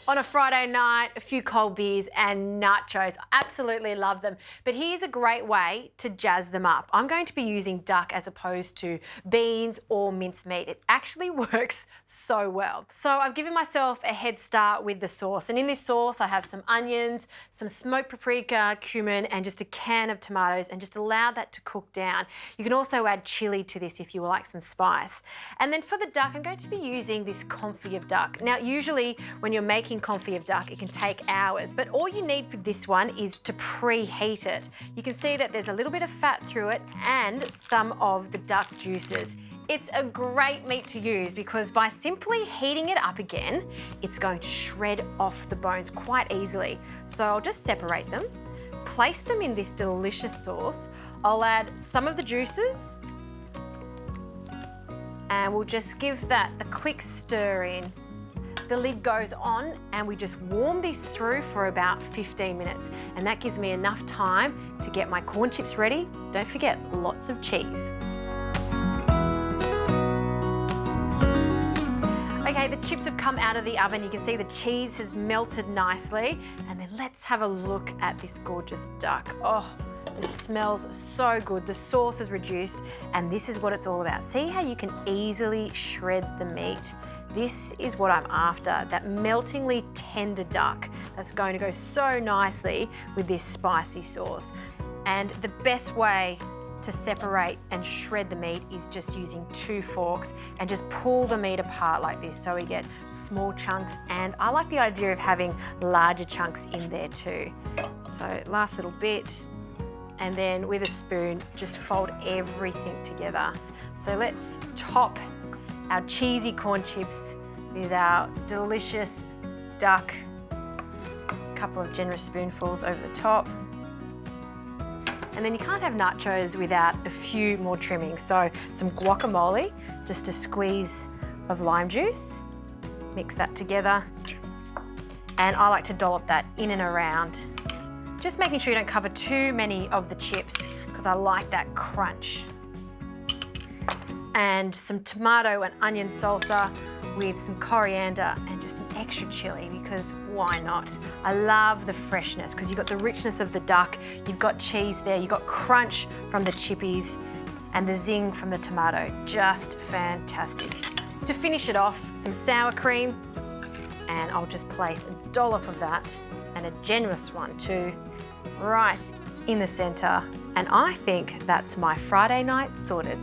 On a Friday night, a few cold beers and nachos. I absolutely love them. But here's a great way to jazz them up. I'm going to be using duck as opposed to beans or mincemeat. It actually works so well. So I've given myself a head start with the sauce. And in this sauce, I have some onions, some smoked paprika, cumin, and just a can of tomatoes, and just allow that to cook down. You can also add chili to this if you would like some spice. And then for the duck, I'm going to be using this confit of duck. Now, usually when you're making confit of duck, it can take hours, but all you need for this one is to preheat it. You can see that there's a little bit of fat through it and some of the duck juices. It's a great meat to use because by simply heating it up again, it's going to shred off the bones quite easily. So I'll just separate them, place them in this delicious sauce. I'll add some of the juices and we'll just give that a quick stir in. The lid goes on and we just warm this through for about 15 minutes, and that gives me enough time to get my corn chips ready. Don't forget, lots of cheese. Okay, the chips have come out of the oven. You can see the cheese has melted nicely, and then let's have a look at this gorgeous duck. Oh, it smells so good. The sauce is reduced, and this is what it's all about. See how you can easily shred the meat? This is what I'm after, that meltingly tender duck that's going to go so nicely with this spicy sauce. And the best way to separate and shred the meat is just using 2 forks and just pull the meat apart like this so we get small chunks, and I like the idea of having larger chunks in there too. So last little bit, and then with a spoon just fold everything together. So let's top our cheesy corn chips with our delicious duck. A couple of generous spoonfuls over the top. And then you can't have nachos without a few more trimmings. So some guacamole, just a squeeze of lime juice, mix that together. And I like to dollop that in and around. Just making sure you don't cover too many of the chips because I like that crunch. And some tomato and onion salsa with some coriander and just some extra chili, because why not? I love the freshness because you've got the richness of the duck, you've got cheese there, you've got crunch from the chippies and the zing from the tomato. Just fantastic. To finish it off, some sour cream, and I'll just place a dollop of that, and a generous one too, right in the center. And I think that's my Friday night sorted.